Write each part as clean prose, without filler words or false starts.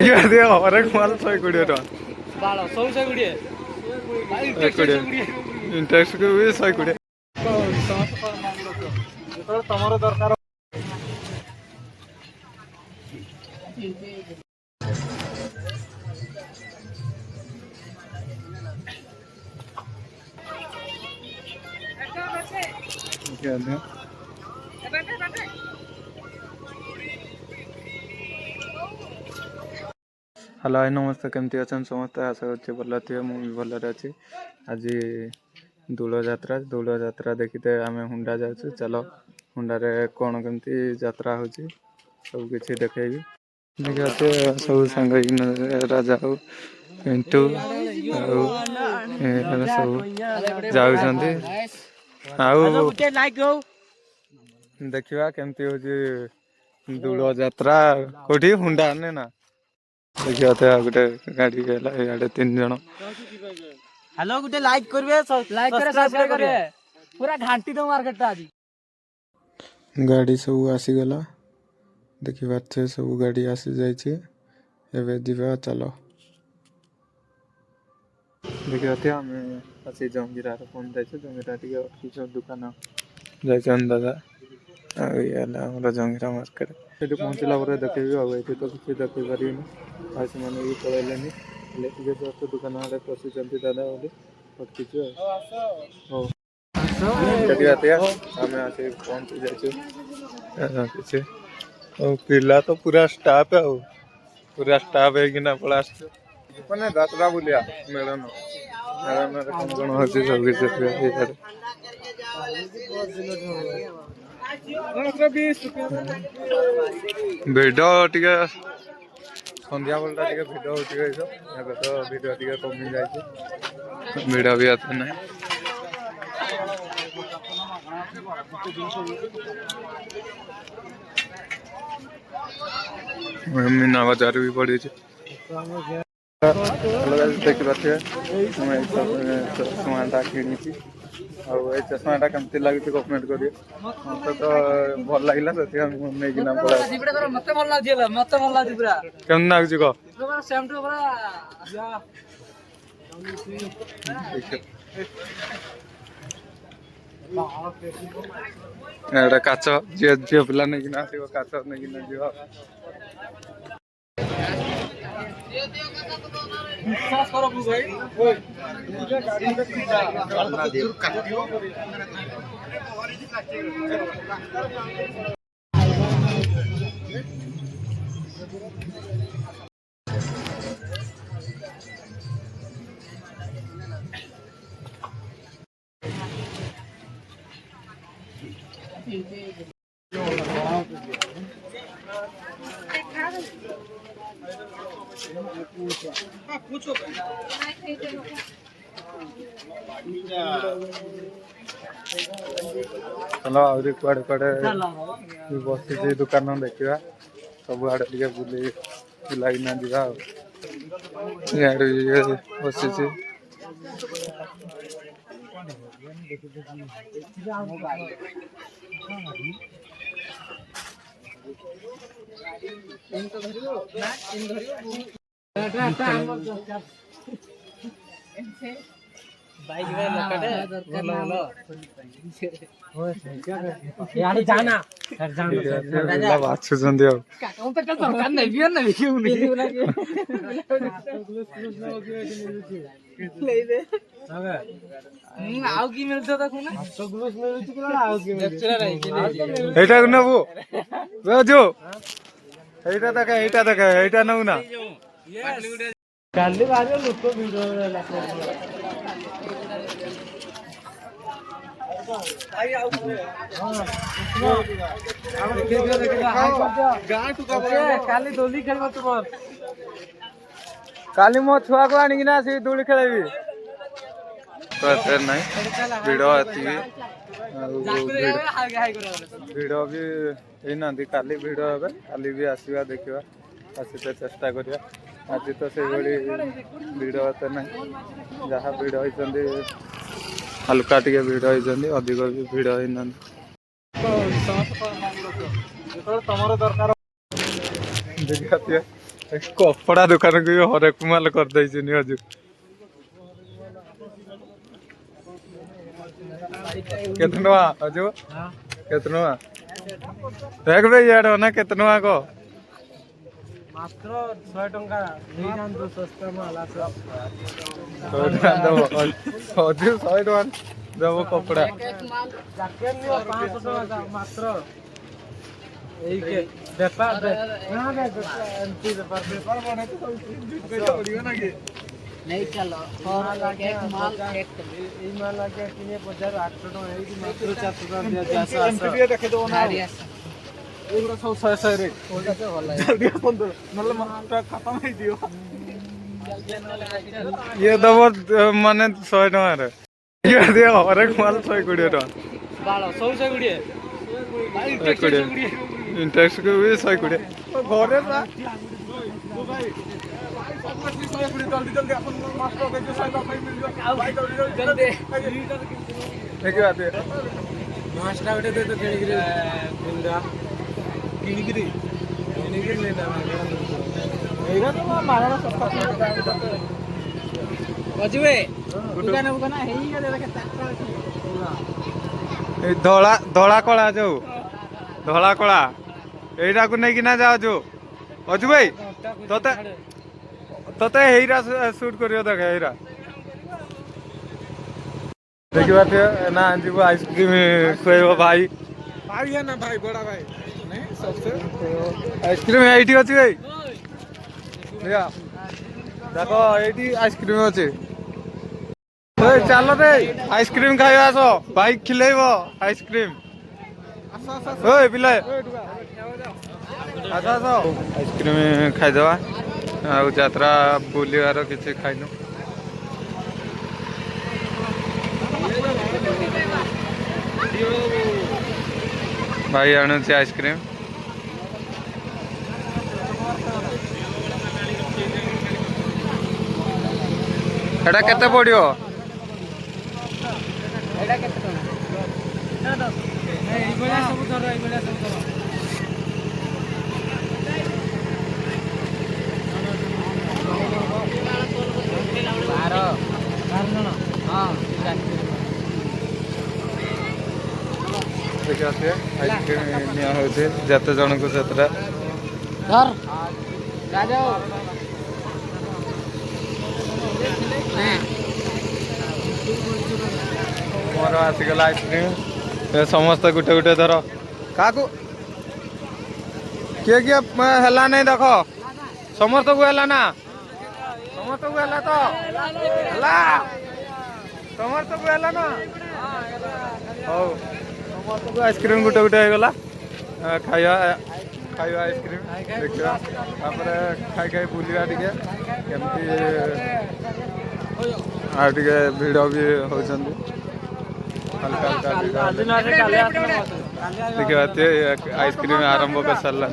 हरेक माल 120 टका इंटरेस्ट को भी 120 तमर दरकार हेलो हाय नमस्ते केमती अच्छा समस्त आशा कर भल थे मुझे भलରେ अच्छी आज ଦୋଳ ଯାତ୍ରା ଦେଖିତେ ଆମେ ହୁଣ୍ଡା ଯାଉଛୁ ଚାଲ ହୁଣ୍ଡାରେ କ'ଣ କେମିତି ଯାତ୍ରା ହେଉଛି ସବୁ କିଛି ଦେଖେଇବି ଦେଖି ଅଛି ସବୁ ସାଙ୍ଗ ରାଜା ଆଉ ପିଣ୍ଟୁ ଆଉ ସବୁ ଯାଉଛନ୍ତି ଆଉ ଦେଖିବା କେମିତି ହେଉଛି ଦୋଳ ଯାତ୍ରା କୋଉଠି ହୁଣ୍ଡା ଆନେ ନା ଦେଖିବା ଗୋଟେ ଗାଡି ହେଲା ଇଆଡେ 3 ଜଣ हेलो गुटे लाइक करबे सब्सक्राइब करबे पूरा घांटी दो मार्केट आज गाड़ी सब आसीगला देखी पारे सब गाड़ी आसी जाइए एवं जीवा चलो देखिए आम आसी जंगीरा पहुंच जाइए जंगीरा टी दुकान जाइए दादा आम जंगीरा मार्केट से पहुँचला देखेबी आगे तो किसी देखे पारे भाई से भी पलैले दुकान आड़े पशुंट दादा बोली अटकीचु आम आसी पहुँची जाइए पिला तो पूरा स्टाफ पूरा स्टाफ है पड़ा मैंने यात्रा बुलिया मेलन कौन कौन हो सब भिड टे सन्ध्या बेलटा टे भिड हो तो भिड टे कमी जाए भिड भी आते ना मीना बाजार भी पड़ी देखी पारे चश्माटा किणी चश्माटा कमती लगे कमेंट करेंगे मत तो भल लगे से नहीं कम लगुच कह काच झील पिला नहीं आसो काच नहीं जीव चलो आहरी कड़े कड़े बसी दुकान देखा सब आड़े टे बुले बुलाईना जा बसी जाना नबू नौ ना काली बाहर लोक वीडियो काली दोली खेल तुम काली मो छुआ को आनिकिना से दोली खेलेबी तो एते नहीं भिड़ भिड़ भी ना काली भिड़ हे काली भी आसवा देखा आसते चेष्टा करिया आज तो से भिड़ एते ना जहाँ भिड़ होती हल्का टे भिड़ होती अधिक भी भिड़ होना तमर दरकार देखा कपड़ा दुकान को भी हरेक माल कर देइछनी हजू केतना टका हजू केतना देख बे यार ना केतना को मात्र 100 टंका नहीं जान तो सस्ता माल आस 100 टका दबो हजू 100 टका दबो कपड़ा जैकेट नियो 500 टका मात्र एई के व्यापार ना एंटी व्यापार बने तो पड़ियो ना के नहीं चलो और एक माल एक ई माल आके किने 50 800 टका एई मात्र 400 टका दिया जैसा एंटी देखे दो ना एगुड़ा सब 100 रे जल्दी फोन दो नले माल खत्म हो दियो ये दबो माने 100 टका रे ये दे हरेक माल 120 टका बालो 100 गुड़िए इंटरेस्ट को भी 120 घरे सा जल्दी अपन मास्टर के जो साइड ऑफ मिल जाओ भाई जल्दी एक बात है मास्टर गोटे दे तो किणगिरी बुंदा किणगिरी लेना एगा तो मारा सस्ता बजवे दुकान हेई के देखे ए धोला धोला कला जो धोला कला एटा को नहीं किना जाओ जो अजू भाई तोते तोते हेरा शूट करियो देख हेरा देखिबा थे ना जीव आइसक्रीम खोइबो भाई भाई है ना भाई बड़ा भाई नहीं सबसे आइसक्रीम एटी अछि भाई देखा देखो एटी आइसक्रीम अछि ओए चलो रे आइसक्रीम खाइबा आसो बाइक खिलेइबो आइसक्रीम ओए बिलाय आसो आसो आइसक्रीम खाइदवा आ यात्रा बुलिवार किसी खाइनु भाई आणुची आइसक्रीम एटा केते पड़ियो एटा केते टका नहीं इबळा सब धर इबळा सब धर देखिए आइसक्रीम निया होचे जते जन को सेतरा धर राजा मोर आसीगला आइसक्रीम ए समस्त गुटे गुटे धर काकू किए किए हला नहीं देखो समस्त को हला ना समस्त को हला तो हला समस्त को हला ना हो समस्त को आइसक्रीम गुटे गुटे हो गला खाया खाया आइसक्रीम देखा तापर खाई खाई बुलिया टिके केमती आ टिके भिड़ भी होचंदी हल्का हल्का देखिए आइसक्रीम आरंभ कर सारा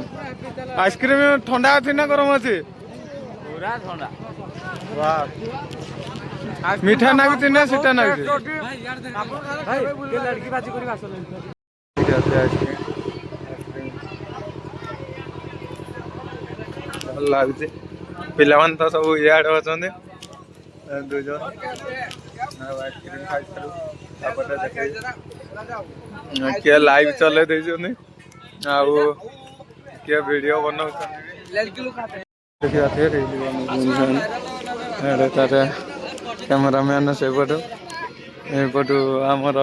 आइसक्रीम ठंडा अच्छी ना गरम अच्छी पूरा ठंडा वाह मीठा ना भी ना सीटा ना भी भाई ये लड़की बाजी करी आसो भल लगुच पिलामान तो सब इे अच्छे दुज आइसक्रीम खाई किए लाइव चले देइछनी आउ किए वीडियो बनाउछनी देखिए कैमरामैन से पटू एपटू आमर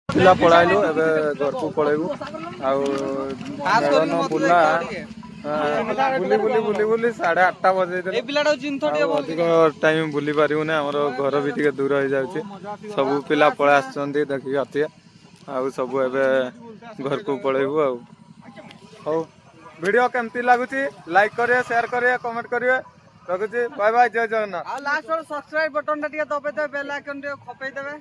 पिला पढ़ाइलु एबे घर को पळेबु आउ बुला बुली बुली बुली बुली 8:30 बजे ए पिलाडा जिंथडी अधिक टाइम बुली पारिबु ना हमर घर भी टिके दूर हो जाउची सब पिला पळे आछंती देखि अतिया आउ सब एबे घर को पळेबु आउ हो वीडियो केमती लागुची लाइक करिए शेयर करिए कमेंट करिए रखुची बाय बाय जय जगन्नाथ आ लास्ट सब्सक्राइब बटन टिके दबे दे बेल आइकन टिके खपै देबे।